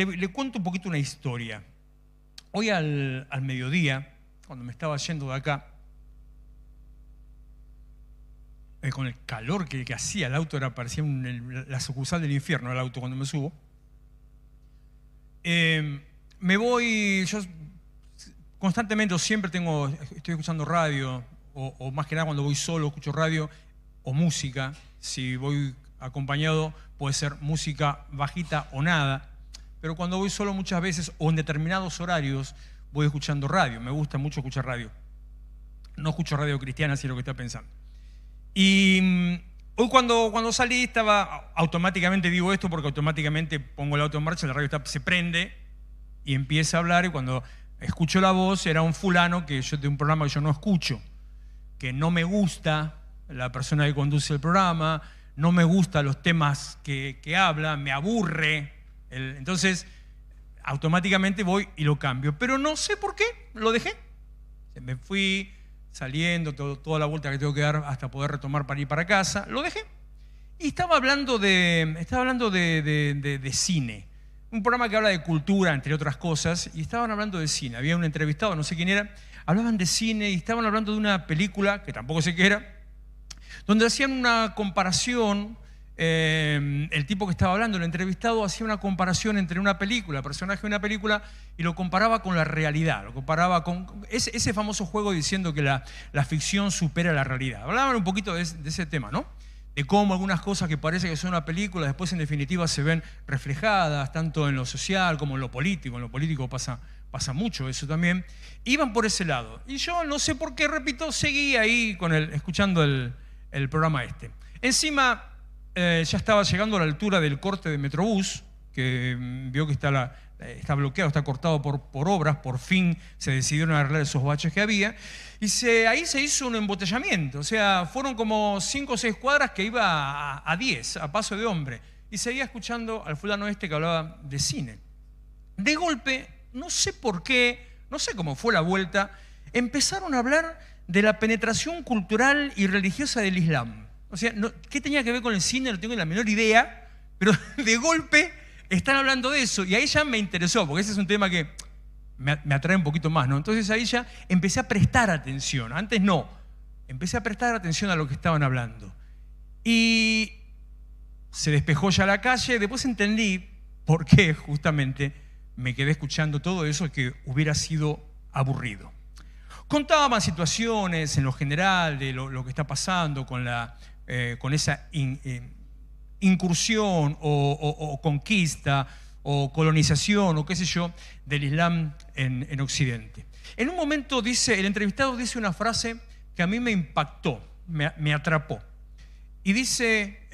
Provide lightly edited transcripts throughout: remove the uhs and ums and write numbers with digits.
le cuento un poquito una historia. Hoy al mediodía, cuando me estaba yendo de acá, con el calor que hacía, el auto parecía la sucursal del infierno, el auto cuando me subo. Me voy, yo constantemente o siempre estoy escuchando radio, o más que nada cuando voy solo escucho radio o música. Si voy acompañado puede ser música bajita o nada, pero cuando voy solo muchas veces o en determinados horarios voy escuchando radio. Me gusta mucho escuchar radio. No escucho radio cristiana, si es lo que está pensando. Y hoy cuando salí estaba, automáticamente digo esto porque automáticamente pongo el auto en marcha, la radio se prende y empieza a hablar, y cuando escucho la voz era un fulano de un programa que yo no escucho, que no me gusta la persona que conduce el programa, no me gustan los temas que habla, me aburre, entonces automáticamente voy y lo cambio, pero no sé por qué, lo dejé, me fui saliendo, toda la vuelta que tengo que dar hasta poder retomar para ir para casa, lo dejé. Y estaba hablando de cine, un programa que habla de cultura, entre otras cosas, y estaban hablando de cine. Había un entrevistado, no sé quién era, hablaban de cine y estaban hablando de una película, que tampoco sé qué era, donde hacían una comparación, el tipo que estaba hablando, el entrevistado, hacía una comparación entre una película, el personaje de una película, y lo comparaba con la realidad, lo comparaba con ese famoso juego diciendo que la ficción supera la realidad. Hablaban un poquito de ese tema, ¿no? De cómo algunas cosas que parece que son una película, después en definitiva se ven reflejadas, tanto en lo social como en lo político. En lo político pasa mucho eso también. Iban por ese lado. Y yo no sé por qué, repito, seguí ahí escuchando el programa este. Encima, ya estaba llegando a la altura del corte de Metrobús, que vio que está bloqueado, está cortado por obras. Por fin se decidieron arreglar esos baches que había. Y ahí se hizo un embotellamiento. O sea, fueron como 5 o 6 cuadras que iba a 10, a paso de hombre. Y seguía escuchando al fulano este que hablaba de cine. De golpe, no sé por qué, no sé cómo fue la vuelta, empezaron a hablar de la penetración cultural y religiosa del Islam. O sea, ¿qué tenía que ver con el cine? No tengo la menor idea, pero de golpe están hablando de eso. Y ahí ya me interesó, porque ese es un tema que me atrae un poquito más, ¿no? Entonces ahí ya empecé a prestar atención. Antes no. Empecé a prestar atención a lo que estaban hablando. Y se despejó ya la calle. Después entendí por qué justamente me quedé escuchando todo eso, que hubiera sido aburrido. Contaban situaciones en lo general de lo que está pasando con esa incursión o conquista o colonización o qué sé yo del Islam en Occidente. En un momento el entrevistado dice una frase que a mí me impactó, me atrapó. Y dice,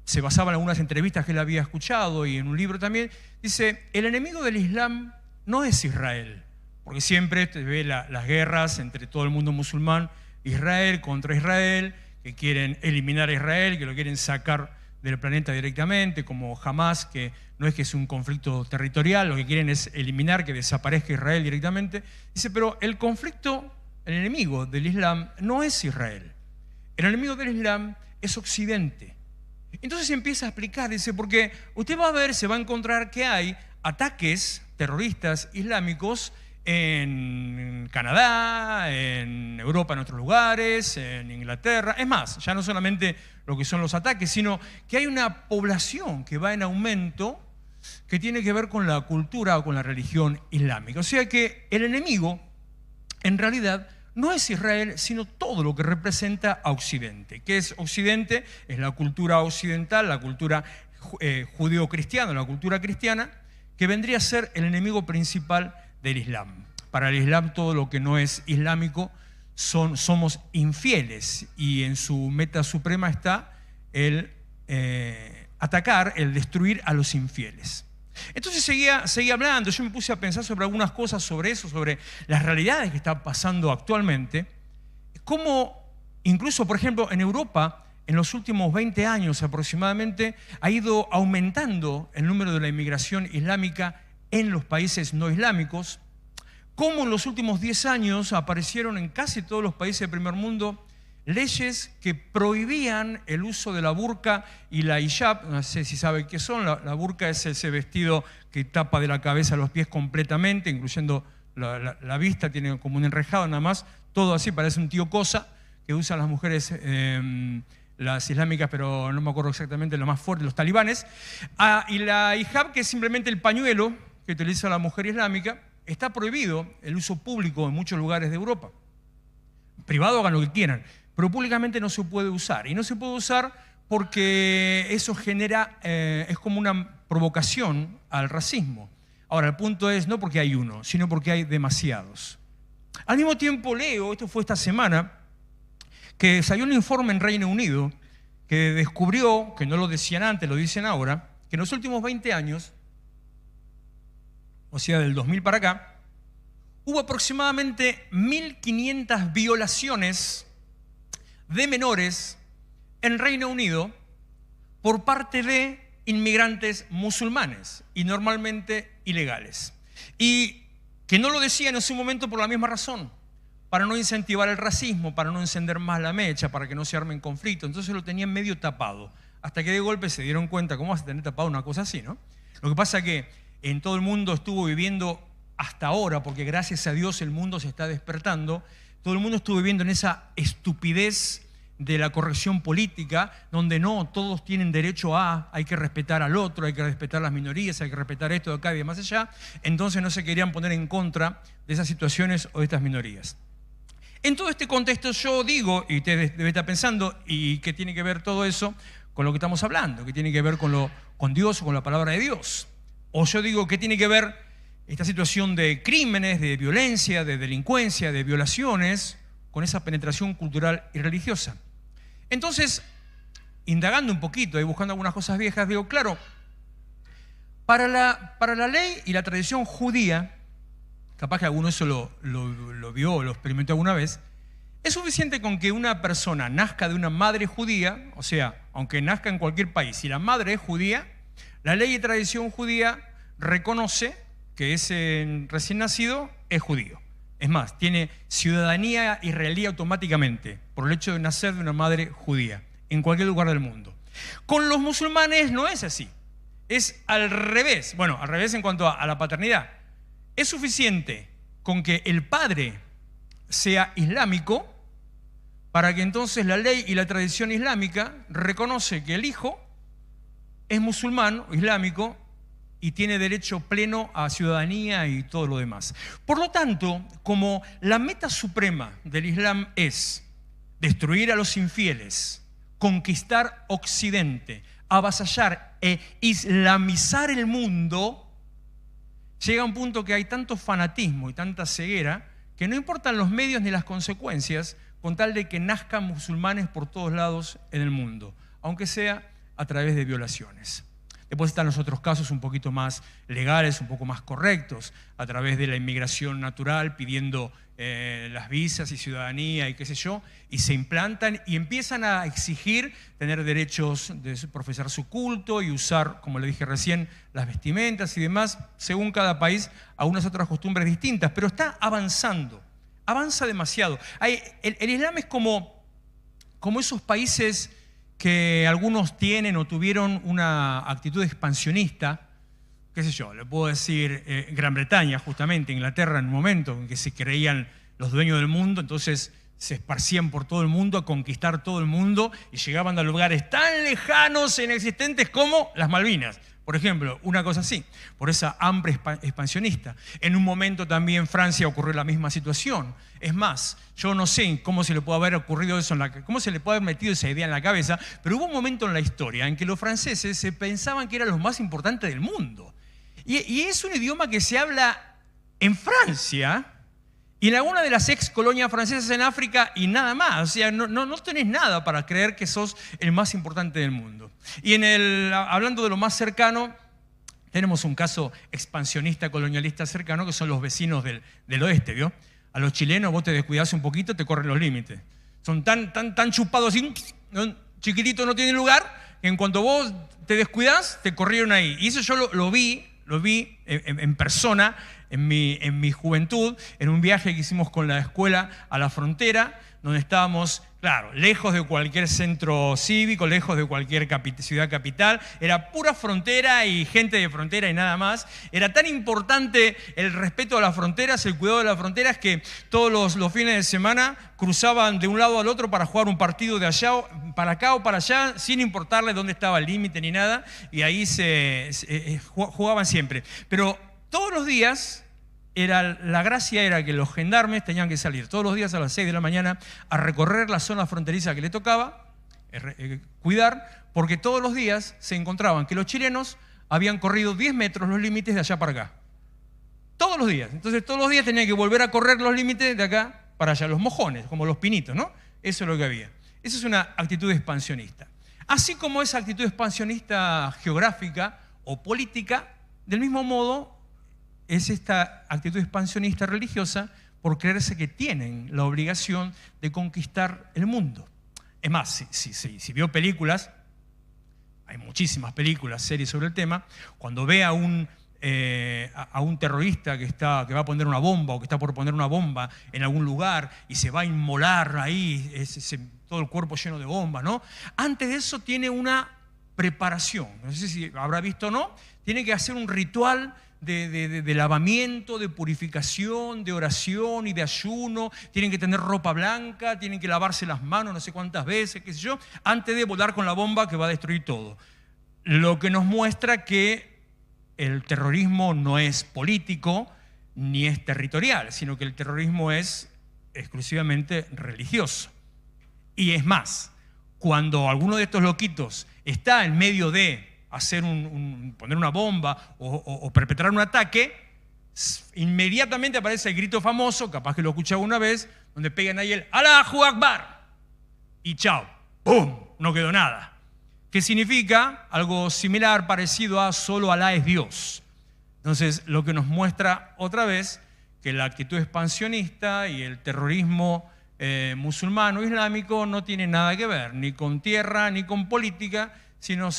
se basaba en algunas entrevistas que él había escuchado y en un libro también, dice, el enemigo del Islam no es Israel, porque siempre se ve las guerras entre todo el mundo musulmán, Israel contra Israel, que quieren eliminar a Israel, que lo quieren sacar del planeta directamente, como Hamas, que no es que es un conflicto territorial, lo que quieren es eliminar, que desaparezca Israel directamente. Dice, pero el enemigo del Islam no es Israel. El enemigo del Islam es Occidente. Entonces empieza a explicar, dice, porque usted va a ver, se va a encontrar que hay ataques terroristas islámicos en Canadá, en Europa, en otros lugares, en Inglaterra. Es más, ya no solamente lo que son los ataques, sino que hay una población que va en aumento que tiene que ver con la cultura o con la religión islámica. O sea que el enemigo, en realidad, no es Israel, sino todo lo que representa a Occidente. ¿Qué es Occidente? Es la cultura occidental, la cultura judeo-cristiana, la cultura cristiana, que vendría a ser el enemigo principal del Islam. Para el Islam todo lo que no es islámico somos infieles, y en su meta suprema está el atacar, el destruir a los infieles. Entonces seguía hablando, yo me puse a pensar sobre algunas cosas sobre eso, sobre las realidades que están pasando actualmente, cómo incluso, por ejemplo, en Europa, en los últimos 20 años aproximadamente, ha ido aumentando el número de la inmigración islámica en los países no islámicos, cómo en los últimos 10 años aparecieron en casi todos los países del primer mundo leyes que prohibían el uso de la burka y la hijab. No sé si saben qué son. La burka es ese vestido que tapa de la cabeza a los pies completamente, incluyendo la vista, tiene como un enrejado nada más, todo así, parece un tío cosa que usan las mujeres, las islámicas, pero no me acuerdo exactamente, lo más fuerte, los talibanes. Y la hijab, que es simplemente el pañuelo que utiliza la mujer islámica, está prohibido el uso público en muchos lugares de Europa. Privado hagan lo que quieran, pero públicamente no se puede usar. Y no se puede usar porque eso genera, es como una provocación al racismo. Ahora, el punto es no porque hay uno, sino porque hay demasiados. Al mismo tiempo leo, esto fue esta semana, que salió un informe en Reino Unido que descubrió, que no lo decían antes, lo dicen ahora, que en los últimos 20 años, o sea, del 2000 para acá, hubo aproximadamente 1.500 violaciones de menores en Reino Unido por parte de inmigrantes musulmanes y normalmente ilegales. Y que no lo decían en su momento por la misma razón, para no incentivar el racismo, para no encender más la mecha, para que no se armen conflictos. Entonces lo tenían medio tapado, hasta que de golpe se dieron cuenta, ¿cómo vas a tener tapado una cosa así, no? Lo que pasa es que en todo el mundo estuvo viviendo hasta ahora, porque gracias a Dios el mundo se está despertando, todo el mundo estuvo viviendo en esa estupidez de la corrección política, donde no, todos tienen derecho a, hay que respetar al otro, hay que respetar las minorías, hay que respetar esto de acá y de más allá. Entonces no se querían poner en contra de esas situaciones o de estas minorías. En todo este contexto yo digo, y usted debe estar pensando, ¿y qué tiene que ver todo eso con lo que estamos hablando? ¿Qué tiene que ver con Dios o con la palabra de Dios? O yo digo, ¿qué tiene que ver esta situación de crímenes, de violencia, de delincuencia, de violaciones, con esa penetración cultural y religiosa? Entonces, indagando un poquito y buscando algunas cosas viejas, digo, claro, para la ley y la tradición judía, capaz que alguno eso lo vio o lo experimentó alguna vez, es suficiente con que una persona nazca de una madre judía, o sea, aunque nazca en cualquier país, si la madre es judía, la ley y tradición judía reconoce que ese recién nacido es judío. Es más, tiene ciudadanía israelí automáticamente por el hecho de nacer de una madre judía en cualquier lugar del mundo. Con los musulmanes no es así, es al revés. Bueno, al revés en cuanto a la paternidad. Es suficiente con que el padre sea islámico para que entonces la ley y la tradición islámica reconoce que el hijo es musulmán o islámico y tiene derecho pleno a ciudadanía y todo lo demás. Por lo tanto, como la meta suprema del Islam es destruir a los infieles, conquistar Occidente, avasallar e islamizar el mundo, llega un punto que hay tanto fanatismo y tanta ceguera que no importan los medios ni las consecuencias con tal de que nazcan musulmanes por todos lados en el mundo, aunque sea a través de violaciones. Después están los otros casos un poquito más legales, un poco más correctos, a través de la inmigración natural, pidiendo las visas y ciudadanía y qué sé yo, y se implantan y empiezan a exigir tener derechos de profesar su culto y usar, como le dije recién, las vestimentas y demás, según cada país, a unas otras costumbres distintas, pero está avanzando, avanza demasiado. El Islam es como esos países que algunos tienen o tuvieron una actitud expansionista, qué sé yo, le puedo decir Gran Bretaña, justamente, Inglaterra, en un momento en que se creían los dueños del mundo, entonces se esparcían por todo el mundo a conquistar todo el mundo y llegaban a lugares tan lejanos e inexistentes como las Malvinas, por ejemplo, una cosa así, por esa hambre expansionista. En un momento también en Francia ocurrió la misma situación. Es más, yo no sé cómo se le puede haber ocurrido eso, cómo se le puede haber metido esa idea en la cabeza, pero hubo un momento en la historia en que los franceses se pensaban que eran los más importantes del mundo. Y es un idioma que se habla en Francia y en alguna de las ex colonias francesas en África y nada más. O sea, no tenés nada para creer que sos el más importante del mundo. Y hablando de lo más cercano, tenemos un caso expansionista, colonialista cercano, que son los vecinos del oeste, ¿vio? A los chilenos vos te descuidás un poquito, te corren los límites. Son tan chupados así, chiquititos, no tienen lugar, que en cuanto vos te descuidás, te corrieron ahí. Y eso yo lo vi en persona en mi juventud, en un viaje que hicimos con la escuela a la frontera, donde estábamos, claro, lejos de cualquier centro cívico, lejos de cualquier ciudad capital. Era pura frontera y gente de frontera y nada más. Era tan importante el respeto a las fronteras, el cuidado de las fronteras, que todos los fines de semana cruzaban de un lado al otro para jugar un partido de allá, para acá o para allá, sin importarle dónde estaba el límite ni nada. Y ahí jugaban siempre. Pero todos los días... La gracia era que los gendarmes tenían que salir todos los días a las 6 de la mañana a recorrer la zona fronteriza que le tocaba, cuidar, porque todos los días se encontraban que los chilenos habían corrido 10 metros los límites de allá para acá. Todos los días. Entonces todos los días tenían que volver a correr los límites de acá para allá, los mojones, como los pinitos, ¿no? Eso es lo que había. Esa es una actitud expansionista. Así como esa actitud expansionista geográfica o política, del mismo modo, es esta actitud expansionista religiosa por creerse que tienen la obligación de conquistar el mundo. Es más, si vio películas, hay muchísimas películas, series sobre el tema, cuando ve a un terrorista que va a poner una bomba o que está por poner una bomba en algún lugar y se va a inmolar ahí, todo el cuerpo lleno de bombas, ¿no? Antes de eso tiene una preparación, no sé si habrá visto o no, tiene que hacer un ritual de lavamiento, de purificación, de oración y de ayuno. Tienen que tener ropa blanca, tienen que lavarse las manos no sé cuántas veces, qué sé yo, antes de volar con la bomba que va a destruir todo. Lo que nos muestra que el terrorismo no es político ni es territorial, sino que el terrorismo es exclusivamente religioso. Y es más, cuando alguno de estos loquitos está en medio de hacer poner una bomba o perpetrar un ataque, inmediatamente aparece el grito famoso, capaz que lo escuchaba una vez, donde pegan ahí el Allahu Akbar y chao, ¡pum! No quedó nada. ¿Qué significa? Algo similar, parecido a solo Alá es Dios. Entonces, lo que nos muestra otra vez que la actitud expansionista y el terrorismo musulmán o islámico no tiene nada que ver, ni con tierra, ni con política,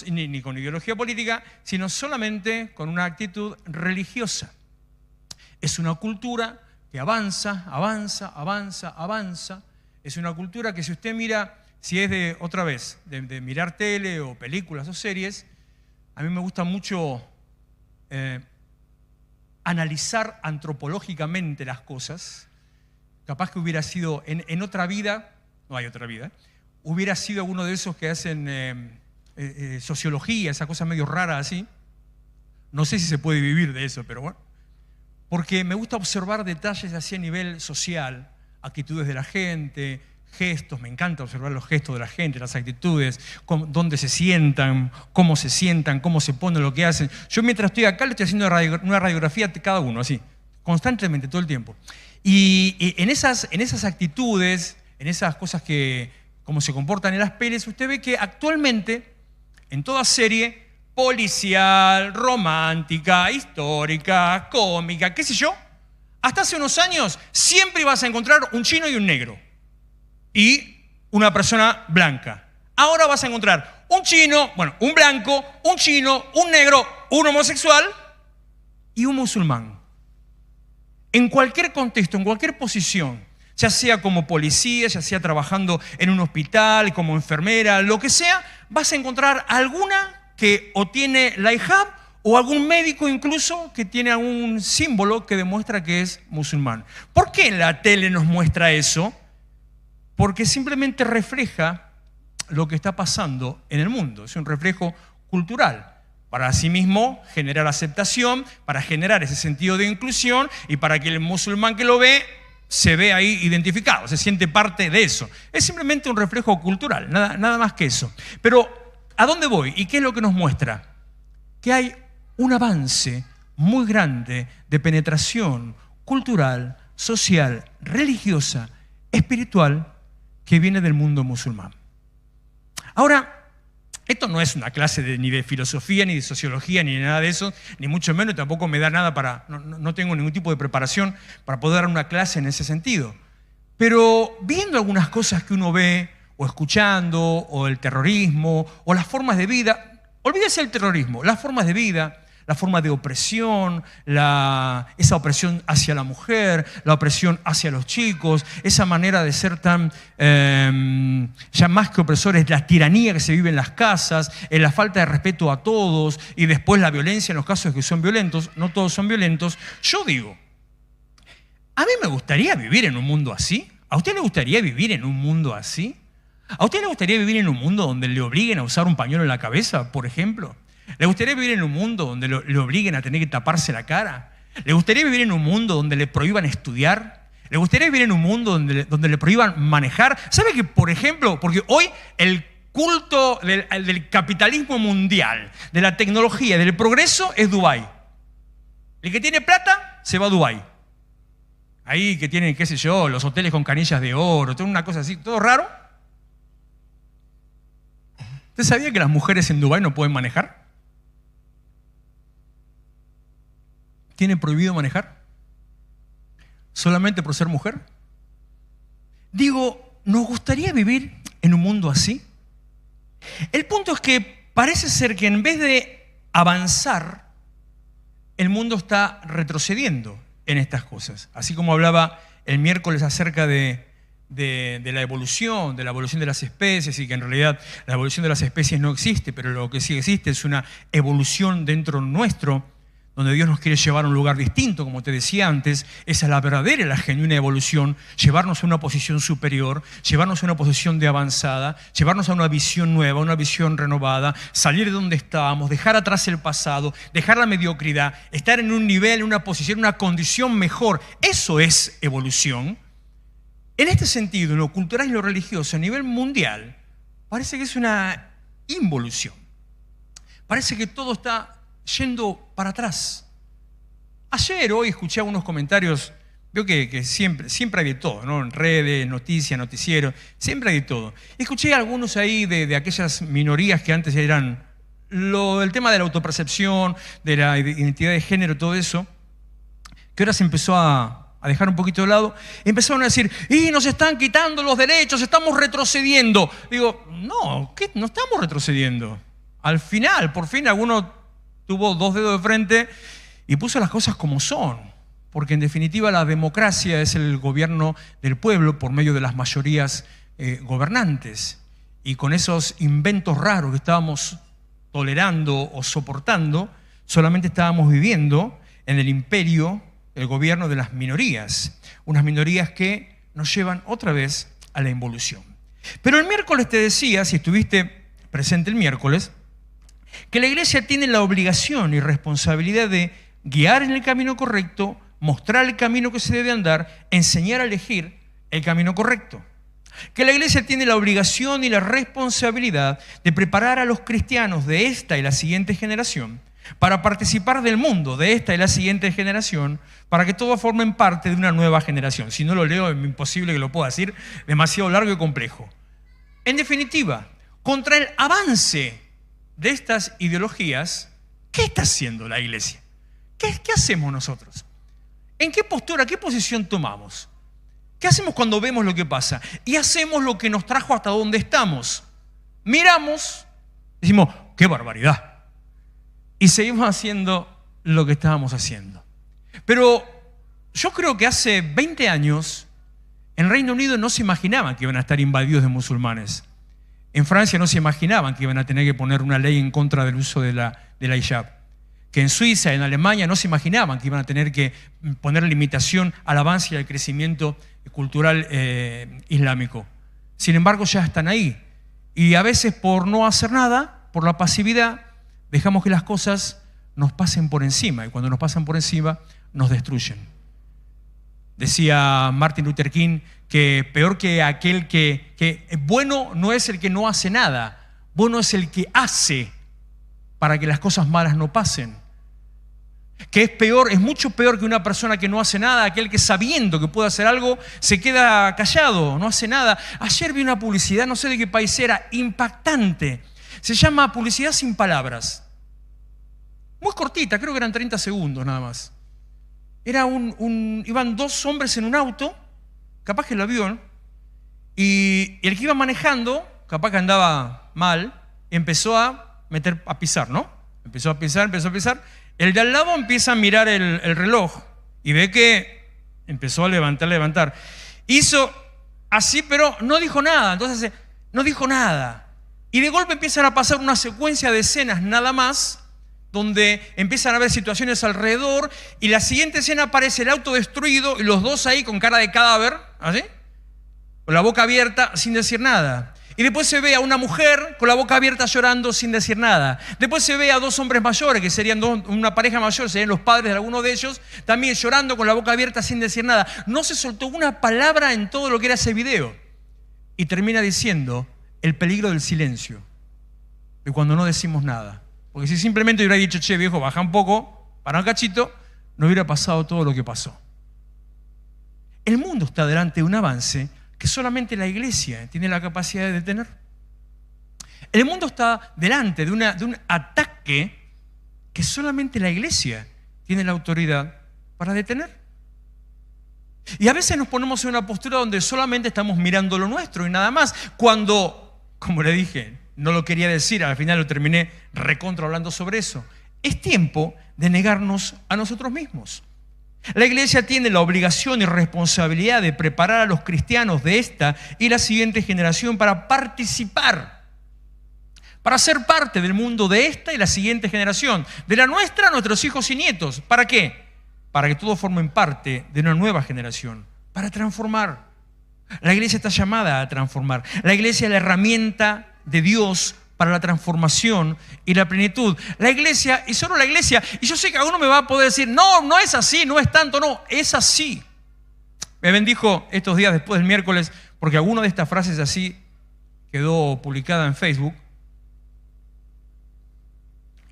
ni con ideología política, sino solamente con una actitud religiosa. Es una cultura que avanza. Es una cultura que si usted mira, si es de mirar tele o películas o series, a mí me gusta mucho analizar antropológicamente las cosas. Capaz que hubiera sido en otra vida, no hay otra vida, hubiera sido uno de esos que hacen sociología, esa cosa medio rara así. No sé si se puede vivir de eso, pero bueno. Porque me gusta observar detalles así a nivel social, actitudes de la gente, gestos, me encanta observar los gestos de la gente, las actitudes, dónde se sientan, cómo se ponen, lo que hacen. Yo mientras estoy acá le estoy haciendo una radiografía de cada uno, así, constantemente, todo el tiempo. Y en esas actitudes, en esas cosas que, cómo se comportan en las pelis, usted ve que actualmente, en toda serie, policial, romántica, histórica, cómica, qué sé yo, hasta hace unos años siempre ibas a encontrar un chino y un negro y una persona blanca. Ahora vas a encontrar un chino, un blanco, un chino, un negro, un homosexual y un musulmán. En cualquier contexto, en cualquier posición, ya sea como policía, ya sea trabajando en un hospital, como enfermera, lo que sea, vas a encontrar alguna que o tiene la hijab o algún médico incluso que tiene algún símbolo que demuestra que es musulmán. ¿Por qué la tele nos muestra eso? Porque simplemente refleja lo que está pasando en el mundo. Es un reflejo cultural. Para asimismo generar aceptación, para generar ese sentido de inclusión y para que el musulmán que lo ve se ve ahí identificado, se siente parte de eso. Es simplemente un reflejo cultural, nada más que eso. Pero, ¿a dónde voy? ¿Y qué es lo que nos muestra? Que hay un avance muy grande de penetración cultural, social, religiosa, espiritual, que viene del mundo musulmán. Ahora, esto no es una clase ni de filosofía, ni de sociología, ni de nada de eso, ni mucho menos, tampoco me da nada no tengo ningún tipo de preparación para poder dar una clase en ese sentido. Pero viendo algunas cosas que uno ve, o escuchando, o el terrorismo, o las formas de vida, olvídese el terrorismo, las formas de vida, la forma de opresión, esa opresión hacia la mujer, la opresión hacia los chicos, esa manera de ser tan, ya más que opresores, la tiranía que se vive en las casas, la falta de respeto a todos y después la violencia en los casos que son violentos, no todos son violentos. Yo digo, a mí me gustaría vivir en un mundo así. ¿A usted le gustaría vivir en un mundo así? ¿A usted le gustaría vivir en un mundo donde le obliguen a usar un pañuelo en la cabeza, por ejemplo? ¿Le gustaría vivir en un mundo donde le obliguen a tener que taparse la cara? ¿Le gustaría vivir en un mundo donde le prohíban estudiar? ¿Le gustaría vivir en un mundo donde le prohíban manejar? ¿Sabe que, por ejemplo, porque hoy el culto del capitalismo mundial, de la tecnología, del progreso es Dubái? El que tiene plata se va a Dubái. Ahí que tienen, qué sé yo, los hoteles con canillas de oro, toda una cosa así, todo raro. ¿Usted sabía que las mujeres en Dubái no pueden manejar? ¿Tienen prohibido manejar? ¿Solamente por ser mujer? Digo, ¿nos gustaría vivir en un mundo así? El punto es que parece ser que en vez de avanzar, el mundo está retrocediendo en estas cosas. Así como hablaba el miércoles acerca de la evolución de las especies, y que en realidad la evolución de las especies no existe, pero lo que sí existe es una evolución dentro nuestro, donde Dios nos quiere llevar a un lugar distinto, como te decía antes. Esa es la verdadera y la genuina evolución, llevarnos a una posición superior, llevarnos a una posición de avanzada, llevarnos a una visión nueva, una visión renovada, salir de donde estábamos, dejar atrás el pasado, dejar la mediocridad, estar en un nivel, en una posición, en una condición mejor. Eso es evolución. En este sentido, en lo cultural y lo religioso, a nivel mundial, parece que es una involución. Parece que todo está yendo para atrás. Ayer, hoy, escuché algunos comentarios. Veo que siempre hay de todo, ¿no? En redes, noticias, noticieros, siempre hay de todo. Escuché algunos ahí de aquellas minorías que antes eran el tema de la autopercepción, de la identidad de género, todo eso, que ahora se empezó a dejar un poquito de lado. Empezaron a decir, y nos están quitando los derechos, estamos retrocediendo. Digo, no estamos retrocediendo. Al final, por fin, alguno tuvo dos dedos de frente y puso las cosas como son, porque en definitiva la democracia es el gobierno del pueblo por medio de las mayorías gobernantes, y con esos inventos raros que estábamos tolerando o soportando, solamente estábamos viviendo en el imperio, el gobierno de las minorías, unas minorías que nos llevan otra vez a la involución. Pero el miércoles te decía, si estuviste presente el miércoles, que la iglesia tiene la obligación y responsabilidad de guiar en el camino correcto, mostrar el camino que se debe andar, enseñar a elegir el camino correcto. Que la iglesia tiene la obligación y la responsabilidad de preparar a los cristianos de esta y la siguiente generación para participar del mundo de esta y la siguiente generación, para que todos formen parte de una nueva generación. Si no lo leo, es imposible que lo pueda decir, demasiado largo y complejo. En definitiva, contra el avance de estas ideologías, ¿qué está haciendo la iglesia? ¿Qué hacemos nosotros? ¿En qué postura, qué posición tomamos? ¿Qué hacemos cuando vemos lo que pasa? Y hacemos lo que nos trajo hasta donde estamos. Miramos, decimos, ¡qué barbaridad! Y seguimos haciendo lo que estábamos haciendo. Pero yo creo que hace 20 años, en Reino Unido no se imaginaban que iban a estar invadidos de musulmanes. En Francia no se imaginaban que iban a tener que poner una ley en contra del uso de la hijab. Que en Suiza, en Alemania, no se imaginaban que iban a tener que poner limitación al avance y al crecimiento cultural islámico. Sin embargo, ya están ahí. Y a veces por no hacer nada, por la pasividad, dejamos que las cosas nos pasen por encima. Y cuando nos pasan por encima, nos destruyen. Decía Martin Luther King que peor que aquel que bueno no es el que no hace nada, bueno es el que hace para que las cosas malas no pasen. Que es peor, es mucho peor que una persona que no hace nada, aquel que sabiendo que puede hacer algo se queda callado, no hace nada. Ayer vi una publicidad, no sé de qué país era, impactante. Se llama Publicidad sin palabras. Muy cortita, creo que eran 30 segundos nada más. Era iban dos hombres en un auto, capaz que lo vio, ¿no? Y el que iba manejando, capaz que andaba mal, empezó a pisar, ¿no? Empezó a pisar, El de al lado empieza a mirar el reloj y ve que empezó a levantar. Hizo así, pero no dijo nada. Entonces, no dijo nada. Y de golpe empiezan a pasar una secuencia de escenas nada más, donde empiezan a haber situaciones alrededor, y la siguiente escena aparece el auto destruido y los dos ahí con cara de cadáver, ¿así? Con la boca abierta, sin decir nada. Y después se ve a una mujer con la boca abierta llorando sin decir nada. Después se ve a dos hombres mayores, que serían una pareja mayor, serían los padres de alguno de ellos, también llorando con la boca abierta sin decir nada. No se soltó una palabra en todo lo que era ese video. Y termina diciendo el peligro del silencio, de cuando no decimos nada. Porque si simplemente hubiera dicho, che, viejo, baja un poco, para un cachito, no hubiera pasado todo lo que pasó. El mundo está delante de un avance que solamente la iglesia tiene la capacidad de detener. El mundo está delante de un ataque que solamente la iglesia tiene la autoridad para detener. Y a veces nos ponemos en una postura donde solamente estamos mirando lo nuestro y nada más, cuando, como le dije, no lo quería decir, al final lo terminé recontra hablando sobre eso. Es tiempo de negarnos a nosotros mismos. La iglesia tiene la obligación y responsabilidad de preparar a los cristianos de esta y la siguiente generación para participar, para ser parte del mundo de esta y la siguiente generación, de la nuestra a nuestros hijos y nietos. ¿Para qué? Para que todos formen parte de una nueva generación, para transformar. La iglesia está llamada a transformar. La iglesia es la herramienta de Dios para la transformación y la plenitud. La iglesia, y solo la iglesia, y yo sé que alguno me va a poder decir, no, no es así, no es tanto, no, es así. Me bendijo estos días después del miércoles, porque alguna de estas frases así quedó publicada en Facebook,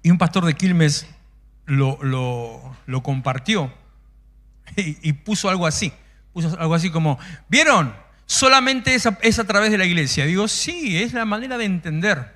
y un pastor de Quilmes lo compartió y puso algo así como, ¿vieron? Solamente es a través de la iglesia. Digo, sí, es la manera de entender.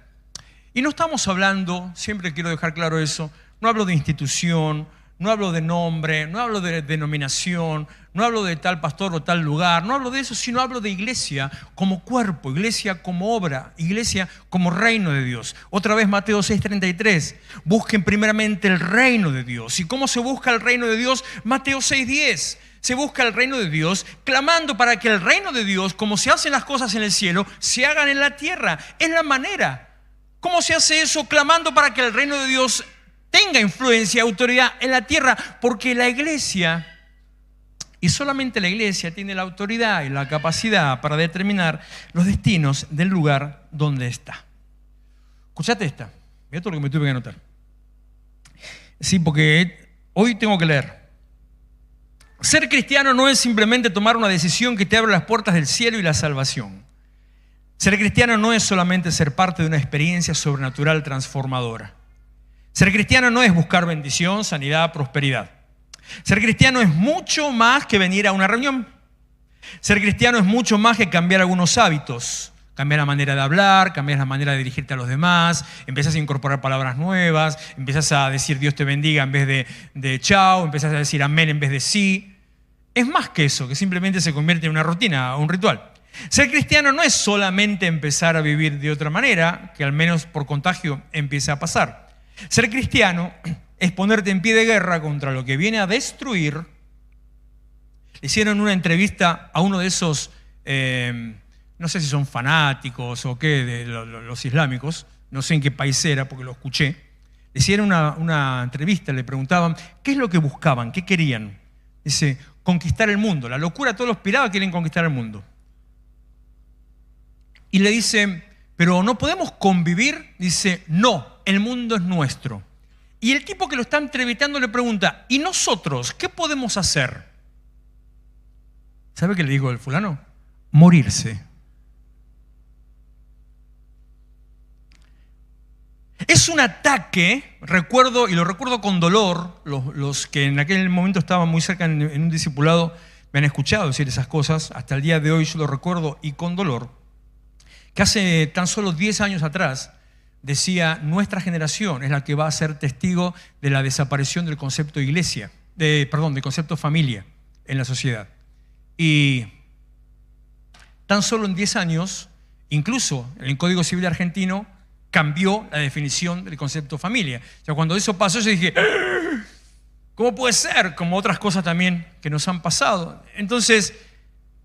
Y no estamos hablando, siempre quiero dejar claro eso, no hablo de institución, no hablo de nombre, no hablo de denominación, no hablo de tal pastor o tal lugar, no hablo de eso, sino hablo de iglesia como cuerpo, iglesia como obra, iglesia como reino de Dios. Otra vez Mateo 6:33, busquen primeramente el reino de Dios. ¿Y cómo se busca el reino de Dios? Mateo 6:10. Se busca el reino de Dios clamando para que el reino de Dios, como se hacen las cosas en el cielo, se hagan en la tierra. Es la manera. ¿Cómo se hace eso? Clamando para que el reino de Dios tenga influencia y autoridad en la tierra. Porque la iglesia, y solamente la iglesia, tiene la autoridad y la capacidad para determinar los destinos del lugar donde está. Escuchate esta. Mira todo lo que me tuve que anotar. Sí, porque hoy tengo que leer. Ser cristiano no es simplemente tomar una decisión que te abre las puertas del cielo y la salvación. Ser cristiano no es solamente ser parte de una experiencia sobrenatural transformadora. Ser cristiano no es buscar bendición, sanidad, prosperidad. Ser cristiano es mucho más que venir a una reunión. Ser cristiano es mucho más que cambiar algunos hábitos. Cambiar la manera de hablar, cambiar la manera de dirigirte a los demás, empiezas a incorporar palabras nuevas, empiezas a decir Dios te bendiga en vez de chao, empiezas a decir amén en vez de sí. Es más que eso, que simplemente se convierte en una rutina o un ritual. Ser cristiano no es solamente empezar a vivir de otra manera, que al menos por contagio empieza a pasar. Ser cristiano es ponerte en pie de guerra contra lo que viene a destruir. Le hicieron una entrevista a uno de esos, no sé si son fanáticos o qué, de los islámicos, no sé en qué país era porque lo escuché. Le hicieron una entrevista, le preguntaban qué es lo que buscaban, qué querían. Dice, conquistar el mundo. La locura, todos los piratas quieren conquistar el mundo. Y le dice, pero no podemos convivir. Dice, no, el mundo es nuestro. Y el tipo que lo está entrevistando le pregunta, ¿y nosotros qué podemos hacer? ¿Sabe qué le dijo el fulano? Morirse. Es un ataque, recuerdo, y lo recuerdo con dolor, los que en aquel momento estaban muy cerca en un discipulado me han escuchado decir esas cosas, hasta el día de hoy yo lo recuerdo y con dolor, que hace tan solo 10 años atrás decía, nuestra generación es la que va a ser testigo de la desaparición del concepto iglesia, del concepto familia en la sociedad. Y tan solo en 10 años, incluso en el Código Civil argentino, cambió la definición del concepto familia. O sea, cuando eso pasó, yo dije, ¿Cómo puede ser? Como otras cosas también que nos han pasado. Entonces,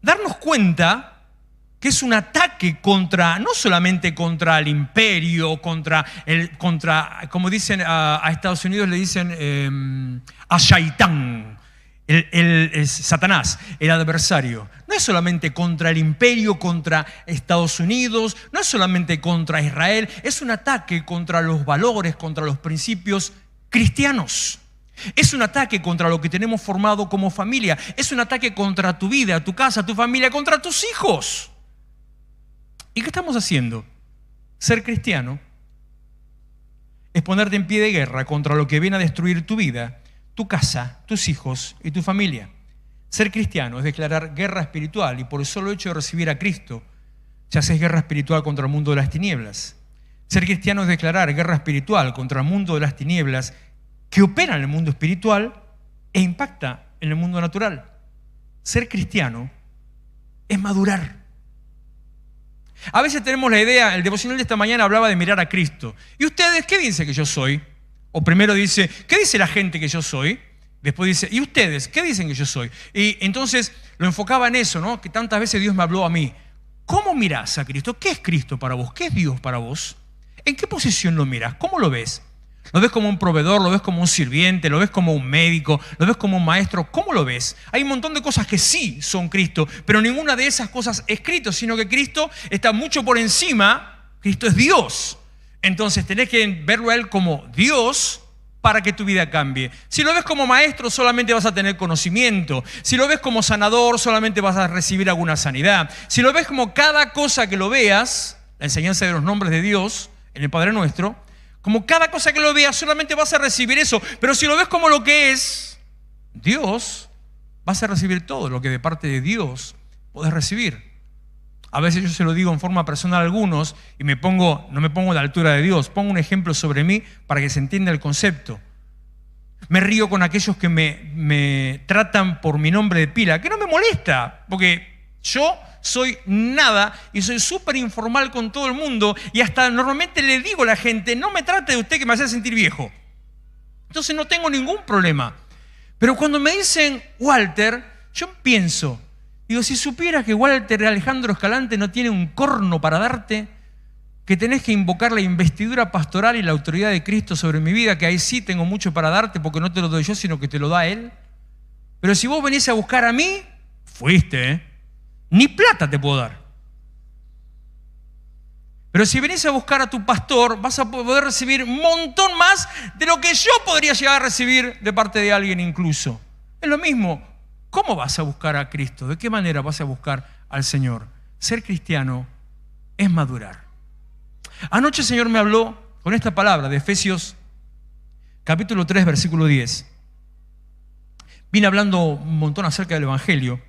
darnos cuenta que es un ataque contra, no solamente contra el imperio, como dicen a Estados Unidos, le dicen a Shaitán, es Satanás, el adversario. No es solamente contra el imperio, contra Estados Unidos, no es solamente contra Israel, es un ataque contra los valores, contra los principios cristianos. Es un ataque contra lo que tenemos formado como familia. Es un ataque contra tu vida, tu casa, tu familia, contra tus hijos. ¿Y qué estamos haciendo? Ser cristiano es ponerte en pie de guerra contra lo que viene a destruir tu vida, tu casa, tus hijos y tu familia. Ser cristiano es declarar guerra espiritual, y por el solo hecho de recibir a Cristo, ya haces guerra espiritual contra el mundo de las tinieblas. Ser cristiano es declarar guerra espiritual contra el mundo de las tinieblas que opera en el mundo espiritual e impacta en el mundo natural. Ser cristiano es madurar. A veces tenemos la idea, el devocional de esta mañana hablaba de mirar a Cristo. ¿Y ustedes qué dicen que yo soy? O primero dice, ¿qué dice la gente que yo soy? Después dice, ¿y ustedes qué dicen que yo soy? Y entonces lo enfocaba en eso, ¿no? Que tantas veces Dios me habló a mí. ¿Cómo mirás a Cristo? ¿Qué es Cristo para vos? ¿Qué es Dios para vos? ¿En qué posición lo mirás? ¿Cómo lo ves? ¿Lo ves como un proveedor? ¿Lo ves como un sirviente? ¿Lo ves como un médico? ¿Lo ves como un maestro? ¿Cómo lo ves? Hay un montón de cosas que sí son Cristo, pero ninguna de esas cosas es Cristo, sino que Cristo está mucho por encima. Cristo es Dios. Entonces tenés que verlo a Él como Dios para que tu vida cambie. Si lo ves como maestro, solamente vas a tener conocimiento. Si lo ves como sanador, solamente vas a recibir alguna sanidad. Si lo ves como cada cosa que lo veas, la enseñanza de los nombres de Dios en el Padre Nuestro, como cada cosa que lo veas, solamente vas a recibir eso. Pero si lo ves como lo que es Dios, vas a recibir todo lo que de parte de Dios podés recibir. A veces yo se lo digo en forma personal a algunos y no me pongo a la altura de Dios. Pongo un ejemplo sobre mí para que se entienda el concepto. Me río con aquellos que me tratan por mi nombre de pila, que no me molesta, porque yo soy nada y soy súper informal con todo el mundo, y hasta normalmente le digo a la gente, no me trate de usted que me hace sentir viejo. Entonces no tengo ningún problema. Pero cuando me dicen Walter, yo pienso, digo, si supieras que Walter Alejandro Escalante no tiene un corno para darte, que tenés que invocar la investidura pastoral y la autoridad de Cristo sobre mi vida, que ahí sí tengo mucho para darte porque no te lo doy yo, sino que te lo da Él. Pero si vos venís a buscar a mí, fuiste, ni plata te puedo dar. Pero si venís a buscar a tu pastor, vas a poder recibir un montón más de lo que yo podría llegar a recibir de parte de alguien incluso. Es lo mismo. ¿Cómo vas a buscar a Cristo? ¿De qué manera vas a buscar al Señor? Ser cristiano es madurar. Anoche el Señor me habló con esta palabra de Efesios capítulo 3, versículo 10. Vine hablando un montón acerca del Evangelio.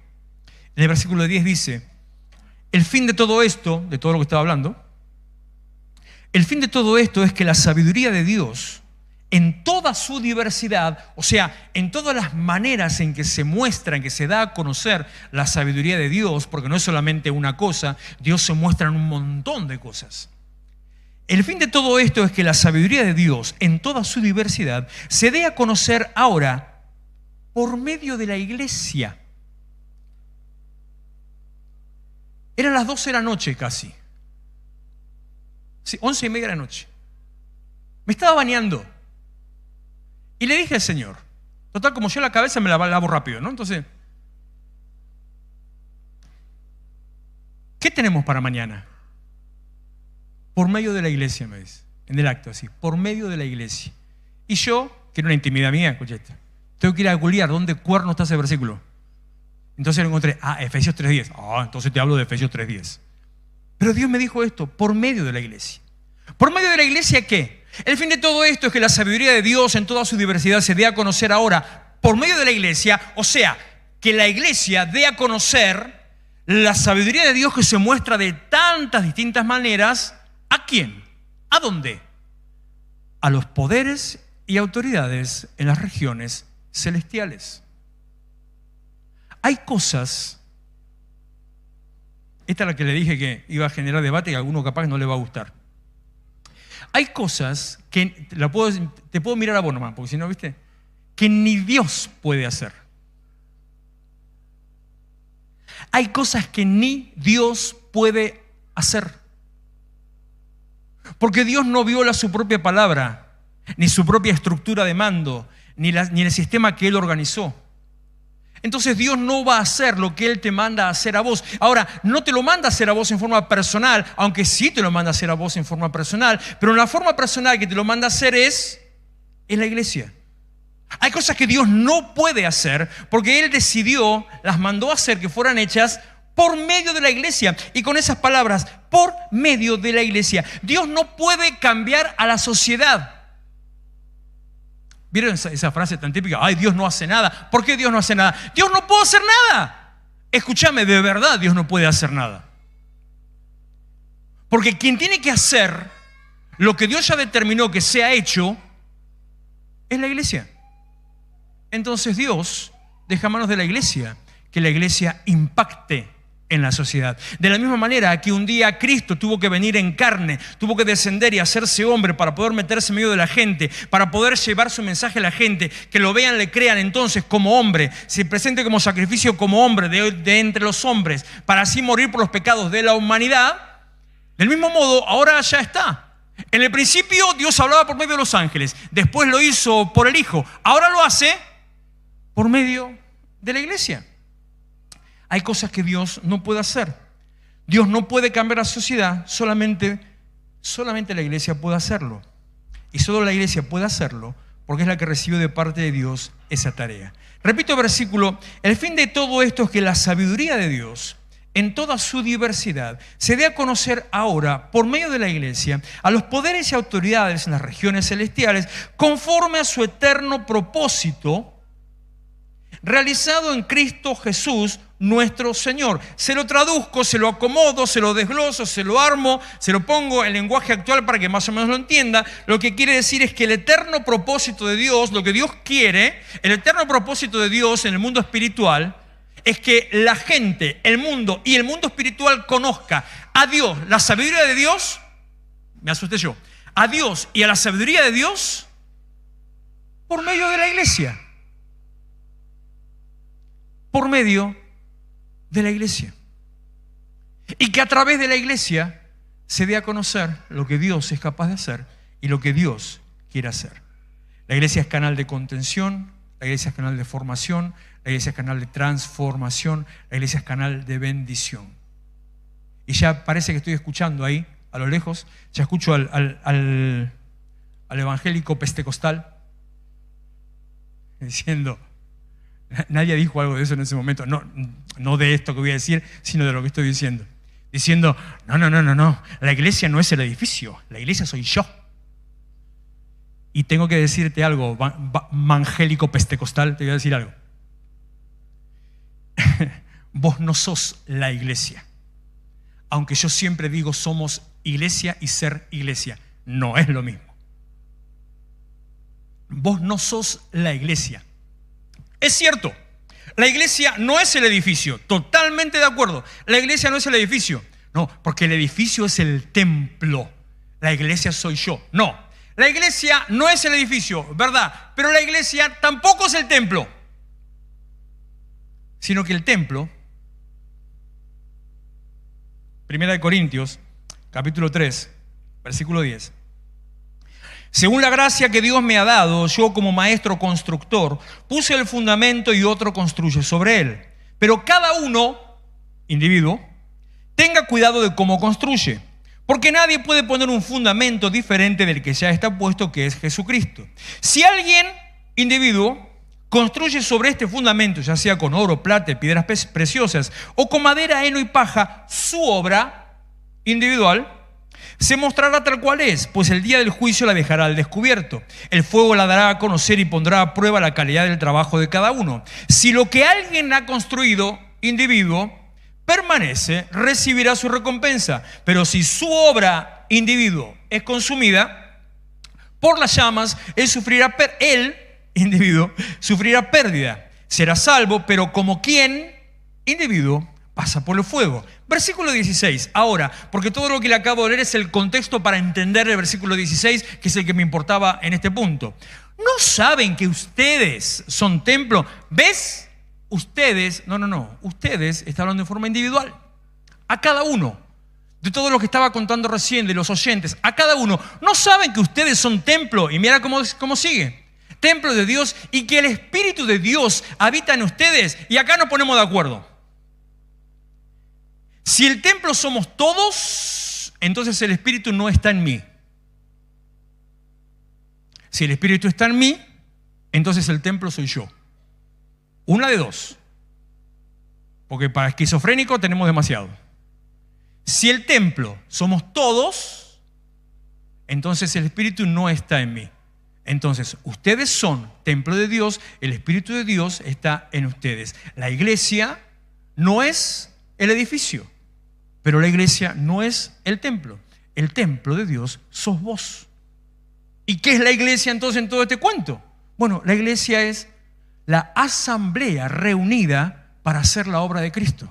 En el versículo 10 dice, el fin de todo esto, de todo lo que estaba hablando, el fin de todo esto es que la sabiduría de Dios, en toda su diversidad, o sea, en todas las maneras en que se muestra, en que se da a conocer la sabiduría de Dios, porque no es solamente una cosa, Dios se muestra en un montón de cosas. El fin de todo esto es que la sabiduría de Dios, en toda su diversidad, se dé a conocer ahora por medio de la iglesia. Eran las 12 de la noche casi. Sí, 11:30 de la noche. Me estaba bañando. Y le dije al Señor, total, como yo la cabeza me la lavo rápido, ¿no? Entonces, ¿qué tenemos para mañana? Por medio de la iglesia, me dice, en el acto así, por medio de la iglesia. Y yo, que era una intimidad mía, escuché esto, tengo que ir a googlear dónde cuerno está ese versículo. Entonces lo encontré, Efesios 3:10. Entonces te hablo de Efesios 3:10. Pero Dios me dijo esto, por medio de la iglesia. ¿Por medio de la iglesia qué? El fin de todo esto es que la sabiduría de Dios en toda su diversidad se dé a conocer ahora por medio de la iglesia, o sea, que la iglesia dé a conocer la sabiduría de Dios que se muestra de tantas distintas maneras. ¿A quién? ¿A dónde? A los poderes y autoridades en las regiones celestiales. Hay cosas, esta es la que le dije que iba a generar debate y a alguno capaz no le va a gustar. Hay cosas que te puedo mirar a vos nomás, porque si no, ¿viste? que ni Dios puede hacer. Hay cosas que ni Dios puede hacer. Porque Dios no viola su propia palabra, ni su propia estructura de mando, ni el sistema que Él organizó. Entonces Dios no va a hacer lo que Él te manda a hacer a vos. Ahora, no te lo manda a hacer a vos en forma personal, aunque sí te lo manda a hacer a vos en forma personal, pero en la forma personal que te lo manda a hacer es en la iglesia. Hay cosas que Dios no puede hacer porque Él decidió, las mandó a hacer que fueran hechas por medio de la iglesia. Y con esas palabras, por medio de la iglesia. Dios no puede cambiar a la sociedad. ¿Vieron esa frase tan típica? Ay, Dios no hace nada. ¿Por qué Dios no hace nada? Dios no puede hacer nada. Escúchame, de verdad Dios no puede hacer nada. Porque quien tiene que hacer lo que Dios ya determinó que sea hecho es la iglesia. Entonces Dios deja a manos de la iglesia que la iglesia impacte en la sociedad. De la misma manera que un día Cristo tuvo que venir en carne, tuvo que descender y hacerse hombre para poder meterse en medio de la gente, para poder llevar su mensaje a la gente, que lo vean, le crean entonces como hombre, se presente como sacrificio como hombre de entre los hombres, para así morir por los pecados de la humanidad. Del mismo modo, ahora ya está. En el principio Dios hablaba por medio de los ángeles, después lo hizo por el Hijo, ahora lo hace por medio de la iglesia. Hay cosas que Dios no puede hacer. Dios no puede cambiar la sociedad, solamente la iglesia puede hacerlo. Y solo la iglesia puede hacerlo porque es la que recibió de parte de Dios esa tarea. Repito el versículo: el fin de todo esto es que la sabiduría de Dios, en toda su diversidad, se dé a conocer ahora, por medio de la iglesia, a los poderes y autoridades en las regiones celestiales, conforme a su eterno propósito, realizado en Cristo Jesús, nuestro Señor. Se lo traduzco, se lo acomodo, se lo desgloso, se lo armo, se lo pongo en lenguaje actual para que más o menos lo entienda. Lo que quiere decir es que el eterno propósito de Dios, lo que Dios quiere, el eterno propósito de Dios en el mundo espiritual, es que la gente, el mundo y el mundo espiritual conozca a Dios, la sabiduría de Dios, me asusté yo, a Dios y a la sabiduría de Dios por medio de la iglesia. Por medio de la iglesia. Y que a través de la iglesia se dé a conocer lo que Dios es capaz de hacer y lo que Dios quiere hacer. La iglesia es canal de contención, la iglesia es canal de formación, la iglesia es canal de transformación, la iglesia es canal de bendición. Y ya parece que estoy escuchando ahí, a lo lejos, ya escucho al evangélico pentecostal diciendo... Nadie dijo algo de eso en ese momento, no de esto que voy a decir, sino de lo que estoy diciendo. Diciendo, no, la iglesia no es el edificio, la iglesia soy yo. Y tengo que decirte algo, evangélico pentecostal, te voy a decir algo. Vos no sos la iglesia. Aunque yo siempre digo somos iglesia y ser iglesia, no es lo mismo. Vos no sos la iglesia. Es cierto, la iglesia no es el edificio, totalmente de acuerdo. La iglesia no es el edificio, no, porque el edificio es el templo. La iglesia soy yo, no. La iglesia no es el edificio, ¿verdad? Pero la iglesia tampoco es el templo, sino que el templo, 1 Corintios, capítulo 3, versículo 10. Según la gracia que Dios me ha dado, yo como maestro constructor, puse el fundamento y otro construye sobre él. Pero cada uno, individuo, tenga cuidado de cómo construye, porque nadie puede poner un fundamento diferente del que ya está puesto, que es Jesucristo. Si alguien, individuo, construye sobre este fundamento, ya sea con oro, plata, piedras preciosas, o con madera, heno y paja, su obra individual se mostrará tal cual es, pues el día del juicio la dejará al descubierto. El fuego la dará a conocer y pondrá a prueba la calidad del trabajo de cada uno. Si lo que alguien ha construido, individuo, permanece, recibirá su recompensa. Pero si su obra, individuo, es consumida por las llamas, él, individuo, sufrirá pérdida. Será salvo, pero como quien, individuo, pasa por el fuego. Versículo 16. Ahora, porque todo lo que le acabo de leer es el contexto para entender el versículo 16, que es el que me importaba en este punto. ¿No saben que ustedes son templo? ¿Ves? Ustedes, no. Ustedes, está hablando de forma individual. A cada uno. De todo lo que estaba contando recién, de los oyentes. A cada uno. ¿No saben que ustedes son templo? Y mira cómo sigue. Templo de Dios y que el Espíritu de Dios habita en ustedes. Y acá nos ponemos de acuerdo. Si el templo somos todos, entonces el Espíritu no está en mí. Si el Espíritu está en mí, entonces el templo soy yo. Una de dos. Porque para esquizofrénico tenemos demasiado. Si el templo somos todos, entonces el Espíritu no está en mí. Entonces, ustedes son templo de Dios, el Espíritu de Dios está en ustedes. La iglesia no es el edificio, pero la iglesia no es el templo. El templo de Dios sos vos. ¿Y qué es la iglesia entonces en todo este cuento? Bueno, la iglesia es la asamblea reunida para hacer la obra de Cristo.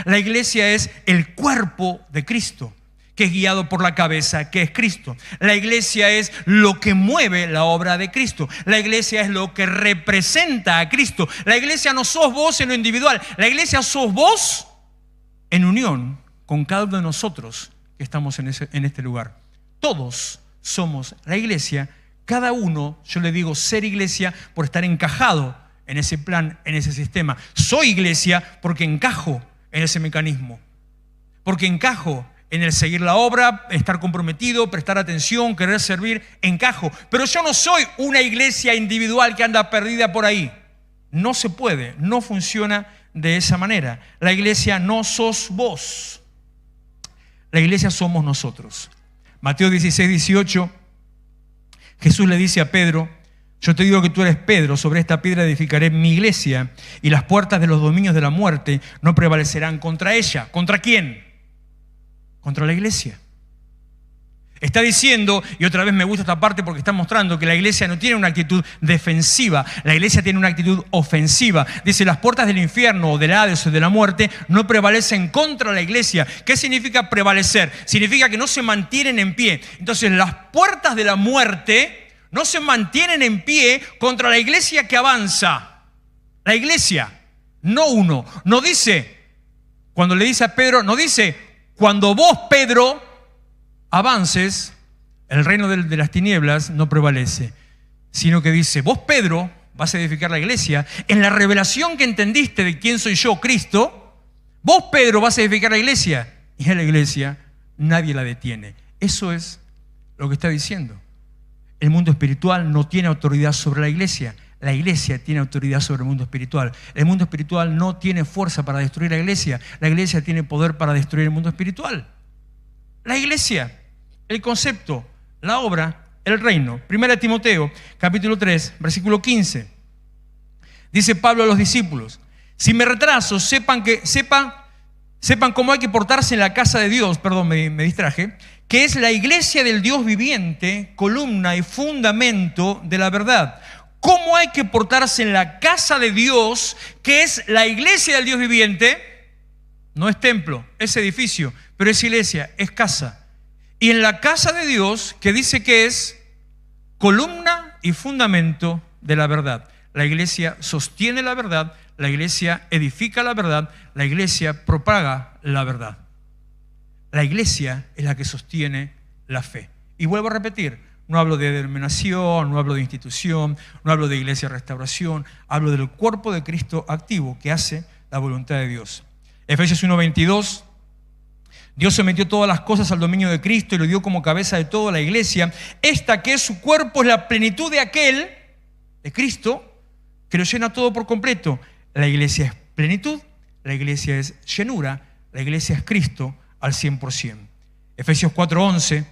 La iglesia es el cuerpo de Cristo, que es guiado por la cabeza, que es Cristo. La iglesia es lo que mueve la obra de Cristo. La iglesia es lo que representa a Cristo. La iglesia no sos vos en lo individual. La iglesia sos vos en unión con cada uno de nosotros que estamos en este lugar. Todos somos la iglesia. Cada uno, yo le digo ser iglesia por estar encajado en ese plan, en ese sistema. Soy iglesia porque encajo en ese mecanismo. Porque encajo en el seguir la obra, estar comprometido, prestar atención, querer servir, encajo. Pero yo no soy una iglesia individual que anda perdida por ahí. No se puede, no funciona de esa manera. La iglesia no sos vos. La iglesia somos nosotros. Mateo 16, 18, Jesús le dice a Pedro: yo te digo que tú eres Pedro, sobre esta piedra edificaré mi iglesia y las puertas de los dominios de la muerte no prevalecerán contra ella. ¿Contra quién? Contra la iglesia. Está diciendo, y otra vez me gusta esta parte porque está mostrando que la iglesia no tiene una actitud defensiva, la iglesia tiene una actitud ofensiva. Dice, las puertas del infierno o del Hades o de la muerte no prevalecen contra la iglesia. ¿Qué significa prevalecer? Significa que no se mantienen en pie. Entonces las puertas de la muerte no se mantienen en pie contra la iglesia que avanza. La iglesia, no uno. No dice, cuando le dice a Pedro, no dice, cuando vos, Pedro, avances, el reino de las tinieblas no prevalece. Sino que dice, vos, Pedro, vas a edificar la iglesia. En la revelación que entendiste de quién soy yo, Cristo, vos, Pedro, vas a edificar la iglesia. Y en la iglesia nadie la detiene. Eso es lo que está diciendo. El mundo espiritual no tiene autoridad sobre la iglesia. La iglesia tiene autoridad sobre el mundo espiritual. El mundo espiritual no tiene fuerza para destruir la iglesia. La iglesia tiene poder para destruir el mundo espiritual. La iglesia, el concepto, la obra, el reino. 1 Timoteo, capítulo 3, versículo 15. Dice Pablo a los discípulos: si me retraso, sepan cómo hay que portarse en la casa de Dios, me distraje, que es la iglesia del Dios viviente, columna y fundamento de la verdad. ¿Cómo hay que portarse en la casa de Dios, que es la iglesia del Dios viviente? No es templo, es edificio, pero es iglesia, es casa. Y en la casa de Dios, que dice que es columna y fundamento de la verdad. La iglesia sostiene la verdad, la iglesia edifica la verdad, la iglesia propaga la verdad. La iglesia es la que sostiene la fe. Y vuelvo a repetir, no hablo de denominación, no hablo de institución, no hablo de iglesia restauración, hablo del cuerpo de Cristo activo que hace la voluntad de Dios. Efesios 1:22, Dios sometió todas las cosas al dominio de Cristo y lo dio como cabeza de toda la iglesia. Esta que es su cuerpo es la plenitud de aquel, de Cristo, que lo llena todo por completo. La iglesia es plenitud, la iglesia es llenura, la iglesia es Cristo al 100%. Efesios 4:11,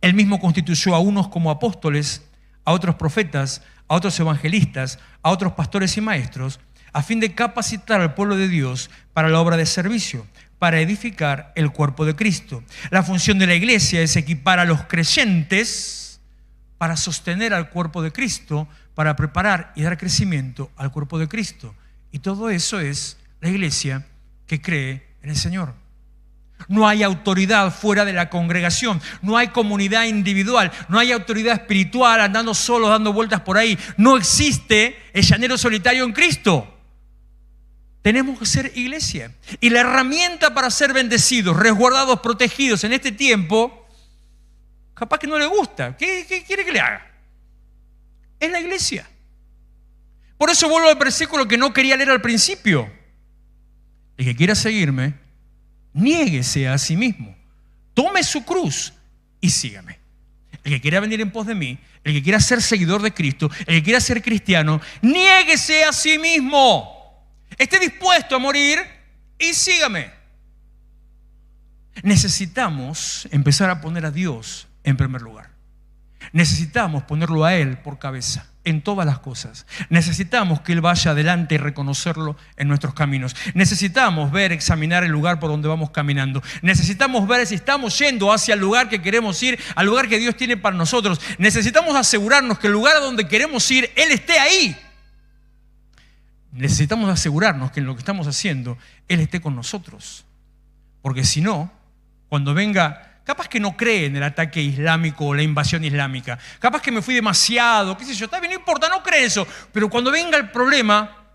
Él mismo constituyó a unos como apóstoles, a otros profetas, a otros evangelistas, a otros pastores y maestros, a fin de capacitar al pueblo de Dios para la obra de servicio, para edificar el cuerpo de Cristo. La función de la iglesia es equipar a los creyentes para sostener al cuerpo de Cristo, para preparar y dar crecimiento al cuerpo de Cristo. Y todo eso es la iglesia que cree en el Señor. No hay autoridad fuera de la congregación, no hay comunidad individual, no hay autoridad espiritual andando solos, dando vueltas por ahí. No existe el llanero solitario en Cristo. Tenemos que ser iglesia. Y la herramienta para ser bendecidos, resguardados, protegidos en este tiempo, capaz que no le gusta. ¿Qué quiere que le haga? Es la iglesia. Por eso vuelvo al versículo que no quería leer al principio. El que quiera seguirme, niéguese a sí mismo, tome su cruz y sígame. El que quiera venir en pos de mí, el que quiera ser seguidor de Cristo, el que quiera ser cristiano, niéguese a sí mismo. Esté dispuesto a morir y sígame. Necesitamos empezar a poner a Dios en primer lugar. Necesitamos ponerlo a Él por cabeza en todas las cosas. Necesitamos que Él vaya adelante y reconocerlo en nuestros caminos. Necesitamos ver, examinar el lugar por donde vamos caminando. Necesitamos ver si estamos yendo hacia el lugar que queremos ir, al lugar que Dios tiene para nosotros. Necesitamos asegurarnos que el lugar a donde queremos ir, Él esté ahí. Necesitamos asegurarnos que en lo que estamos haciendo, Él esté con nosotros. Porque si no, cuando venga... Capaz que no cree en el ataque islámico o la invasión islámica. Capaz que me fui demasiado, qué sé yo, está bien, no importa, no cree eso. Pero cuando venga el problema,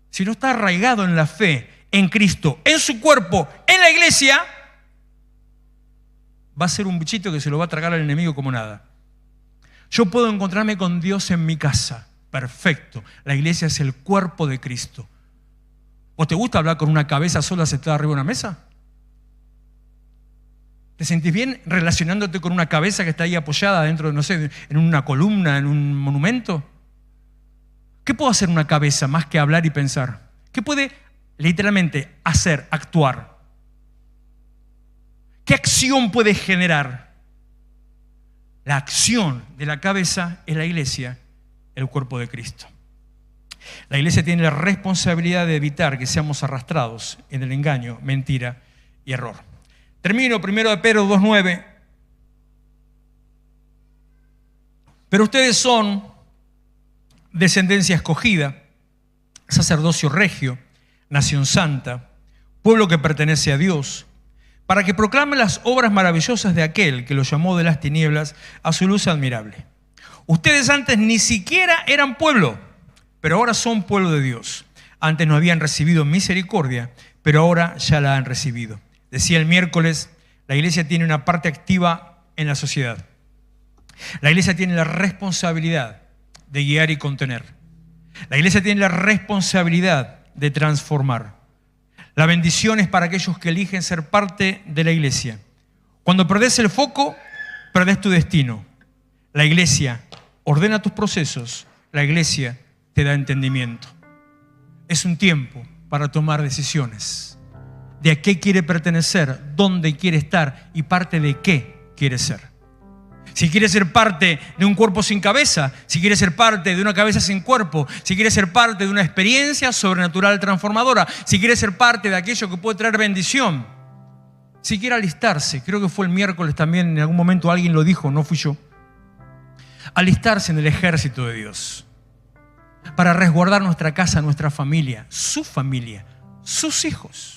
si no está arraigado en la fe, en Cristo, en su cuerpo, en la iglesia, va a ser un bichito que se lo va a tragar al enemigo como nada. Yo puedo encontrarme con Dios en mi casa. Perfecto. La iglesia es el cuerpo de Cristo. ¿O te gusta hablar con una cabeza sola sentada arriba de una mesa? ¿Te sentís bien relacionándote con una cabeza que está ahí apoyada dentro de, no sé, en una columna, en un monumento? ¿Qué puede hacer una cabeza más que hablar y pensar? ¿Qué puede literalmente hacer, actuar? ¿Qué acción puede generar? La acción de la cabeza es la iglesia, el cuerpo de Cristo. La iglesia tiene la responsabilidad de evitar que seamos arrastrados en el engaño, mentira y error. Termino, 1 de Pedro 2:9. Pero ustedes son descendencia escogida, sacerdocio regio, nación santa, pueblo que pertenece a Dios, para que proclamen las obras maravillosas de aquel que los llamó de las tinieblas a su luz admirable. Ustedes antes ni siquiera eran pueblo, pero ahora son pueblo de Dios. Antes no habían recibido misericordia, pero ahora ya la han recibido. Decía el miércoles, la iglesia tiene una parte activa en la sociedad. La iglesia tiene la responsabilidad de guiar y contener. La iglesia tiene la responsabilidad de transformar. La bendición es para aquellos que eligen ser parte de la iglesia. Cuando perdés el foco, perdés tu destino. La iglesia ordena tus procesos. La iglesia te da entendimiento. Es un tiempo para tomar decisiones de a qué quiere pertenecer, dónde quiere estar y parte de qué quiere ser. Si quiere ser parte de un cuerpo sin cabeza, si quiere ser parte de una cabeza sin cuerpo, si quiere ser parte de una experiencia sobrenatural transformadora, si quiere ser parte de aquello que puede traer bendición, si quiere alistarse, creo que fue el miércoles también, en algún momento alguien lo dijo, no fui yo, alistarse en el ejército de Dios para resguardar nuestra casa, nuestra familia, sus hijos.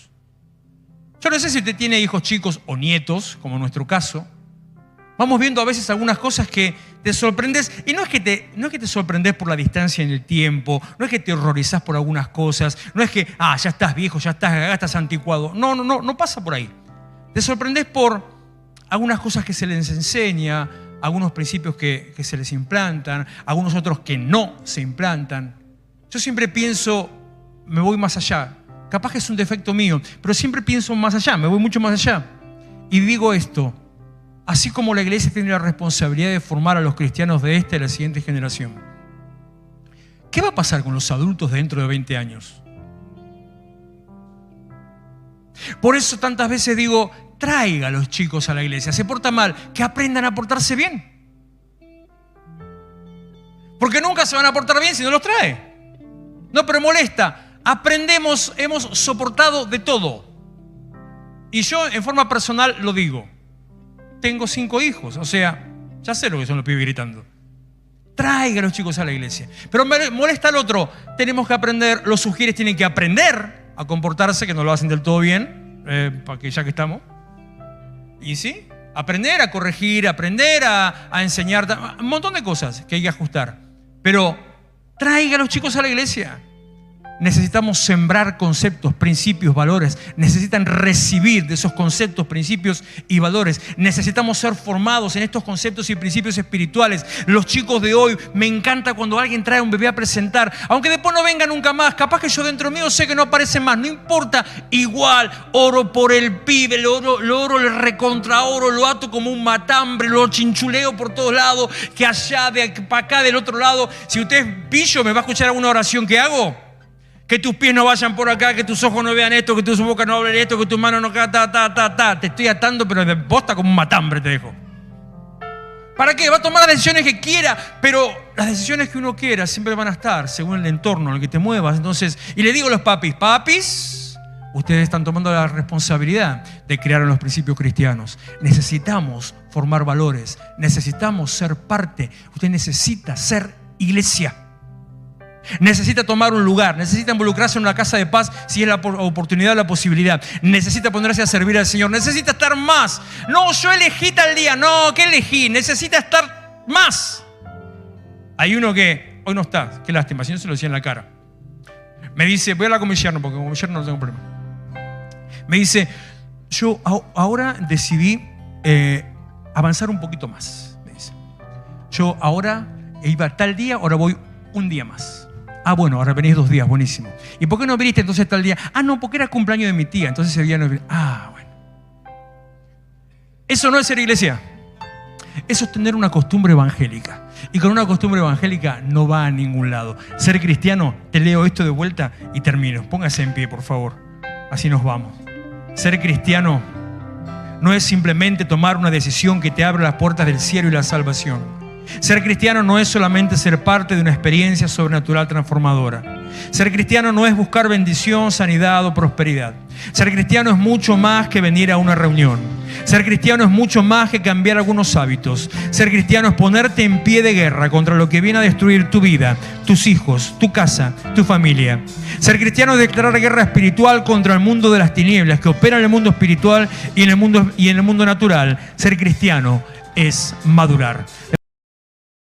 Yo no sé si usted tiene hijos chicos o nietos, como en nuestro caso. Vamos viendo a veces algunas cosas que te sorprendes. Y no es que te sorprendes por la distancia en el tiempo. No es que te horrorizás por algunas cosas. No es que, ya estás viejo, ya estás anticuado. No pasa por ahí. Te sorprendes por algunas cosas que se les enseña, algunos principios que se les implantan, algunos otros que no se implantan. Yo siempre pienso, me voy más allá. Capaz que es un defecto mío, pero siempre pienso más allá, me voy mucho más allá. Y digo esto, así como la iglesia tiene la responsabilidad de formar a los cristianos de esta y la siguiente generación, ¿qué va a pasar con los adultos dentro de 20 años? Por eso tantas veces digo, traiga a los chicos a la iglesia. Se porta mal, que aprendan a portarse bien. Porque nunca se van a portar bien si no los trae. No, pero molesta. Aprendemos, hemos soportado de todo. Y yo en forma personal lo digo. Tengo 5 hijos, o sea, ya sé lo que son los pibes gritando. Traiga a los chicos a la iglesia. Pero me molesta al otro. Tenemos que aprender, los sugieres tienen que aprender a comportarse, que no lo hacen del todo bien, ya que estamos. Y sí, aprender a corregir, aprender a enseñar, un montón de cosas que hay que ajustar. Pero traiga a los chicos a la iglesia. Necesitamos sembrar conceptos, principios, valores. Necesitan recibir de esos conceptos, principios y valores. Necesitamos ser formados en estos conceptos y principios espirituales. Los chicos de hoy, me encanta cuando alguien trae un bebé a presentar, aunque después no venga nunca más. Capaz que yo dentro mío sé que no aparece más, no importa. Igual, oro por el pibe, lo oro, le recontraoro, lo ato como un matambre, lo chinchuleo por todos lados, que allá, para acá, del otro lado. Si usted es pillo, ¿me va a escuchar alguna oración que hago? Que tus pies no vayan por acá, que tus ojos no vean esto, que tus bocas no hablen esto, que tus manos no... Te estoy atando, pero de bosta como un matambre te dejo. ¿Para qué? Va a tomar las decisiones que quiera, pero las decisiones que uno quiera siempre van a estar según el entorno en el que te muevas. Entonces, y le digo a los papis, ustedes están tomando la responsabilidad de crear los principios cristianos. Necesitamos formar valores, necesitamos ser parte. Usted necesita ser iglesia. Necesita tomar un lugar, necesita involucrarse en una casa de paz si es la oportunidad o la posibilidad. Necesita ponerse a servir al Señor, necesita estar más. No, yo elegí tal día, no, ¿qué elegí? Necesita estar más. Hay uno que hoy no está, qué lástima, si no se lo decía en la cara. Me dice, voy a hablar con mi yerno porque con mi yerno no tengo problema. Me dice, yo ahora decidí avanzar un poquito más. Me dice, yo ahora iba tal día, ahora voy un día más. Ah, bueno, ahora venís 2 días, buenísimo. ¿Y por qué no viniste entonces tal día? Ah, no, porque era el cumpleaños de mi tía, entonces ese día no vine. Ah, bueno. Eso no es ser iglesia. Eso es tener una costumbre evangélica. Y con una costumbre evangélica no va a ningún lado. Ser cristiano, te leo esto de vuelta y termino. Póngase en pie, por favor. Así nos vamos. Ser cristiano no es simplemente tomar una decisión que te abre las puertas del cielo y la salvación. Ser cristiano no es solamente ser parte de una experiencia sobrenatural transformadora. Ser cristiano no es buscar bendición, sanidad o prosperidad. Ser cristiano es mucho más que venir a una reunión. Ser cristiano es mucho más que cambiar algunos hábitos. Ser cristiano es ponerte en pie de guerra contra lo que viene a destruir tu vida, tus hijos, tu casa, tu familia. Ser cristiano es declarar guerra espiritual contra el mundo de las tinieblas que opera en el mundo espiritual y en el mundo natural. Ser cristiano es madurar.